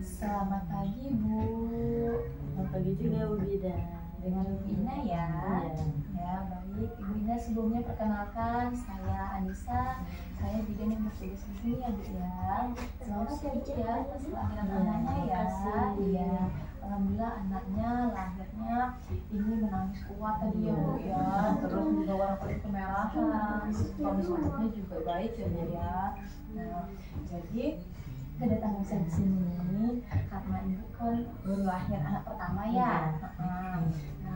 Selamat pagi Bu. Selamat pagi juga Bu Bida. Dengan Ibu Ina ya. Iya. Ya baik, Ibu Ina sebelumnya perkenalkan saya Anissa. Saya bidan yang bertugas di sini ya Bu ya. Selamat pagi ya atas kelahiran anaknya ya. Iya. Alhamdulillah anaknya lahirnya ini menangis kuat tadi ya Bu ya. Terus juga warna kulit kemerahan. Kondisi obatnya juga baik ya Bu ya. Nah, jadi kedatangan saya di sini karena ibu kan baru lahir anak pertama ya. Nah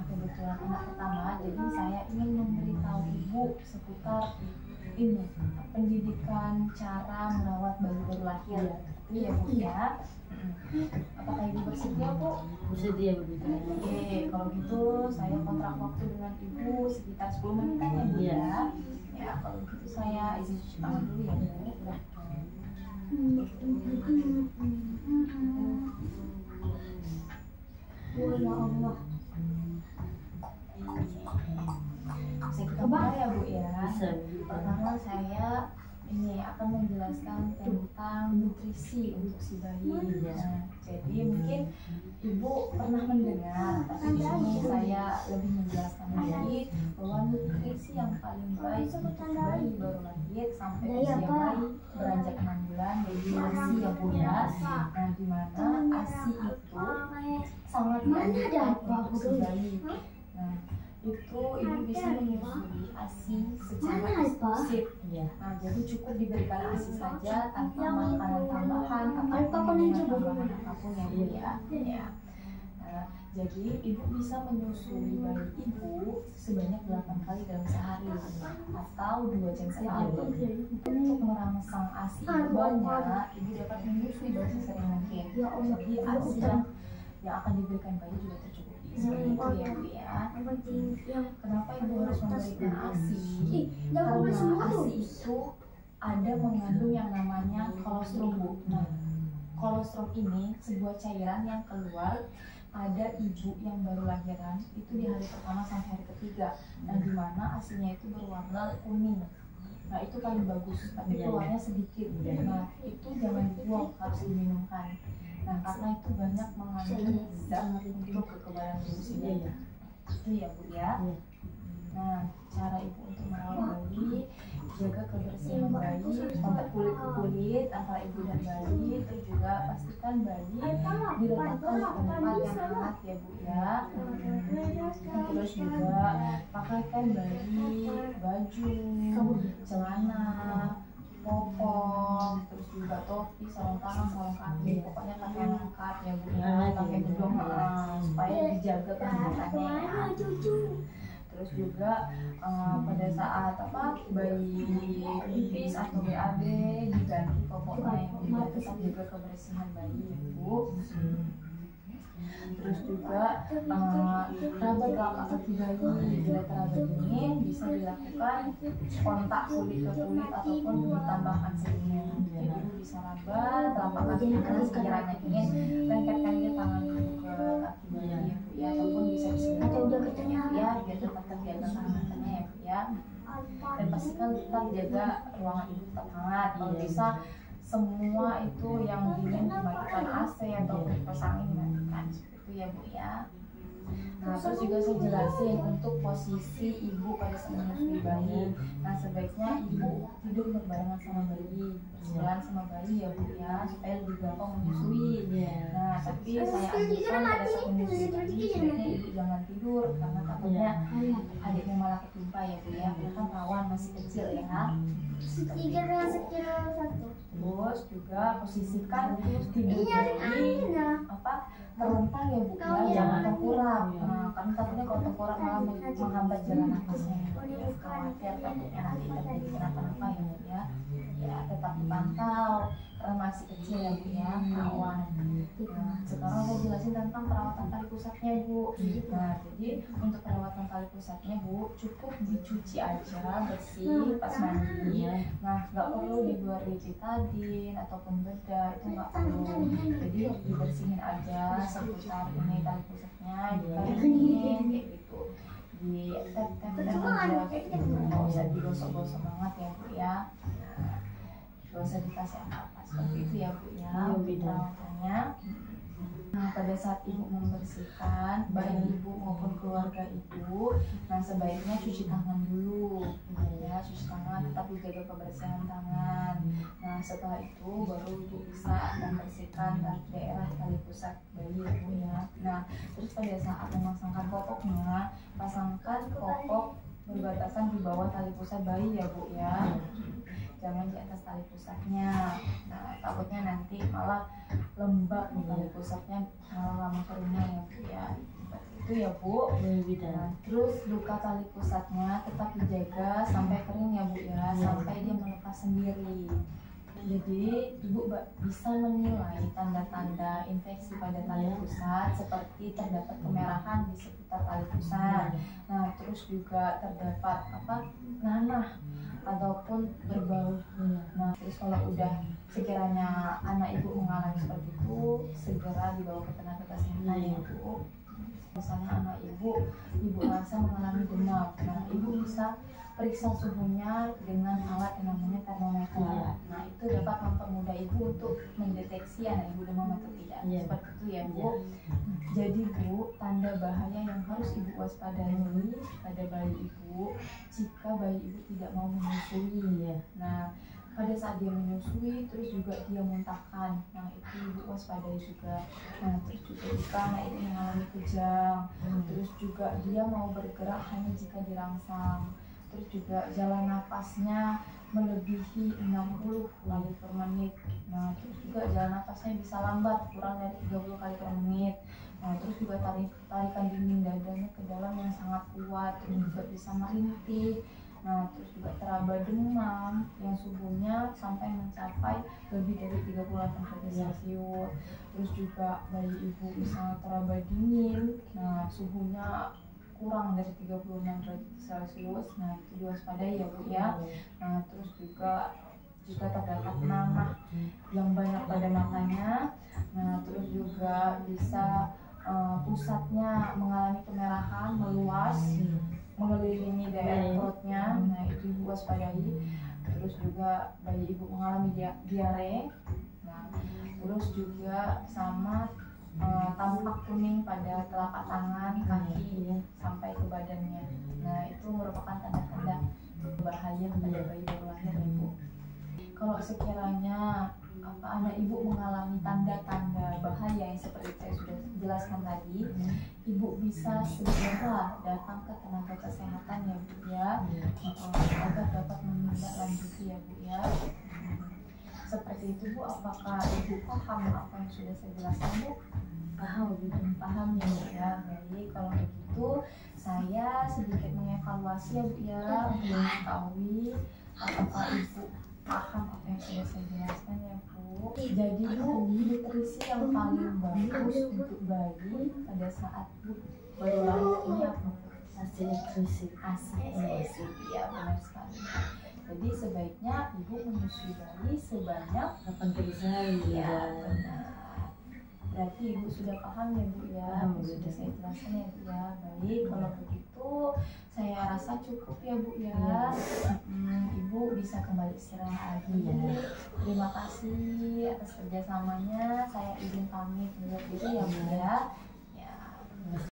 kebetulan anak pertama, jadi saya ingin memberitahu ibu seputar ini pendidikan cara merawat bayi baru lahir. Iya Bu ya. Apakah ibu bersedia Bu? Bersedia Bu Bida. Oke, kalau gitu saya kontrak waktu dengan ibu sekitar 10 menitan ya Bu ya. Ya kalau gitu saya izin cuci tangan dulu ya Bu. Oh ya Allah. Bisa kita mulai ya Bu ya. Bisa. Pertama saya ini akan menjelaskan tentang nutrisi untuk si bayi. Nah, jadi mungkin Ibu pernah mendengar, tapi di sini saya lebih menjelaskan lagi bahwa nutrisi yang paling baik untuk bayi baru lahir sampai usia bayi beranjak 6 bulan yaitu ASI ya Bu ya. Nah, di mana ASI itu sangat baik untuk si bayi. Nah, itu ibu bisa menyusui ASI secara eksklusif. Nah, jadi cukup diberikan ASI saja tanpa makanan tambahan ataupun minuman tambahan apapun ya Bu ya. Nah, jadi ibu bisa menyusui bayi ibu sebanyak 8 kali dalam sehari atau 2 jam sekali. Untuk merangsang ASI ibu banyak, ibu dapat menyusui bayi sesering mungkin. Jadi ASI yang akan diberikan bayi juga tercukupi. Seperti itu ya Bu ya. Kenapa ibu harus memberikan ASI? Karena ASI itu ada mengandung yang namanya kolostrum Bu. Nah, kolostrum ini sebuah cairan yang keluar pada ibu yang baru lahiran itu di hari pertama sampai hari ketiga. Nah, di mana ASINya itu berwarna kuning. Nah, itu paling bagus, tapi keluarnya sedikit. Nah, itu jangan dibuang, harus diminumkan. Nah, karena itu banyak mengandung zat untuk kekebalan ibu sendiri. Itu ya Bu ya. Nah, cara ibu untuk merawat bayi, jaga kebersihan bayi, kontak kulit ke kulit antara ibu dan bayi, terus juga pastikan bayi diletakkan di tempat yang hangat ya Bu ya. Terus juga pakaikan bayi baju, celana, popok, terus juga topi, sarung tangan, sarung kaki, pokoknya pakaian lengkap ya Bu ya, pakai gedung supaya dijaga kesehatannya ya. Terus juga pada saat bayi pipis atau BAB diganti popoknya ya Bu ya, tetap jaga kebersihan bayi ya Bu. Terus juga raba telapak kaki bayi, bila teraba dingin bisa dilakukan kontak kulit ke kulit ataupun ditambahkan selimut. Jadi ibu bisa raba telapak kaki kalau sekiranya ingin, lengketkan aja tangan ibu ke kaki bayi ya Bu ya, ataupun bisa diselimut ya biar tetap terjaga kehangatannya ya Bu ya. Dan pastikan tetap jaga ruangan ibu tetap hangat. Kalau bisa semua itu yang dingin dimatikan AC atau kipas angin dimatikan, seperti itu ya Bu ya. Nah, terus juga saya jelasin untuk posisi ibu pada saat menyusui bayi. Nah, sebaiknya ibu tidur berbarengan sama bayi, bersebelahan sama bayi ya Bu ya, supaya lebih gampang menyusui. Nah, tapi saya anjurkan pada saat menyusui bayi sebaiknya ibu jangan tidur karena takutnya adiknya malah ketimpa ya Bu ya, karena kan rawan masih kecil ya. Terus juga posisikan tidur bayi terlentang ya Bu ya, jangan tengkurap. Karena takutnya kalau tengkurap malah menghambat jalan nafasnya. Khawatir takutnya nanti terjadi kenapa-napa ya Bu ya. Ya tetap dipantau karena masih kecil ya Bu ya, rawan. Nah, sekarang saya jelasin tentang perawatan tali pusatnya Bu. Nah, jadi untuk perawatan tali pusatnya Bu cukup dicuci aja bersih pas mandi. Nah, nggak perlu dibuat betadine ataupun bedah, itu nggak perlu. Jadi dibersihin aja seputar ini tali pusatnya, dikeringin kayak gitu, di tap-tap aja kayak gitu, nggak usah digosok-gosok banget ya Bu ya. Gak usah dikasih apa-apa seperti itu ya Bu ya. Bu Ida. perawatannya. Nah, pada saat ibu membersihkan baik ibu maupun keluarga ibu, nah sebaiknya cuci tangan dulu, ya, cuci tangan, tetap dijaga kebersihan tangan. Nah, setelah itu baru ibu bisa membersihkan daerah tali pusat bayi ya Bu ya. Nah, terus pada saat memasangkan popoknya, pasangkan popok berbatasan di bawah tali pusat bayi ya Bu ya. Jangan di atas tali pusatnya. Nah, takutnya nanti malah lembab nih tali pusatnya, malah lama keringnya ya Bu ya. Seperti itu ya Bu. Nah, terus luka tali pusatnya tetap dijaga sampai kering ya Bu ya, sampai dia melepas sendiri. Jadi ibu bisa menilai tanda-tanda infeksi pada tali pusat seperti terdapat kemerahan di sekitar tali pusat. Nah, terus juga terdapat nanah ataupun berbau. Nah, terus kalau udah sekiranya anak ibu mengalami seperti itu, segera dibawa ke tenaga kesehatan ya Bu. Misalnya anak ibu rasa mengalami demam, nah ibu bisa periksa suhunya dengan alat yang namanya termometer. Nah, itu dapat mempermudah ibu untuk mendeteksi anak ibu demam atau tidak. Seperti itu ya Bu. Jadi Bu, tanda bahaya yang harus ibu waspadai pada bayi ibu jika bayi ibu tidak mau menyusui. Nah, pada saat dia menyusui terus juga dia muntahkan, nah itu ibu waspadai juga. Nah, terus juga jika anak itu mengalami kejang, terus juga dia mau bergerak hanya jika dirangsang, terus juga jalan napasnya melebihi 60 kali per menit. Nah, terus juga jalan napasnya bisa lambat, kurang dari 30 kali per menit. Nah, terus juga tarikan dinding dadanya ke dalam yang sangat kuat, terus juga bisa merintih. Nah, terus juga teraba demam yang suhunya sampai mencapai lebih dari 38 derajat Celcius. Terus juga bayi ibu bisa teraba dingin, nah suhunya kurang dari 36 derajat Celcius. Nah, itu diwaspadai ya Bu ya. Nah, terus juga jika terdapat nanah yang banyak pada matanya, nah terus juga bisa pusatnya mengalami kemerahan meluas mengelilingi daerah perutnya, nah itu ibu waspadai. Terus juga bayi ibu mengalami diare, nah terus juga sama tampak kuning pada telapak tangan, kaki sampai ke badannya. Nah, itu merupakan tanda-tanda bahaya pada bayi baru lahir ibu. Kalau sekiranya anak ibu mengalami tanda-tanda bahaya yang seperti saya sudah jelaskan tadi, ibu bisa segera datang ke tenaga kesehatan ya Bu ya, agar dapat menindaklanjuti ya Bu ya. Seperti itu Bu, apakah ibu paham apa yang sudah saya jelaskan Bu? Paham ya Bu ya. Baik, kalau begitu saya sedikit mengevaluasi ya Bu ya, untuk mengetahui apakah ibu paham apa yang sudah saya jelaskan ya Bu. Jadi Bu, nutrisi yang paling bagus untuk bayi pada saat Bu baru lahir ini apa? ASI nutrisi. ASI, ya benar sekali. Jadi sebaiknya ibu menyusui bayi sebanyak 8 kali sehari. Ya benar. Berarti ibu sudah paham ya Bu ya, sudah saya jelaskan ya Bu ya. Baik, kalau begitu saya rasa cukup ya Bu ya. Ibu bisa kembali istirahat lagi ya. Terima kasih atas kerjasamanya. Saya izin pamit undur diri ya Bu ya.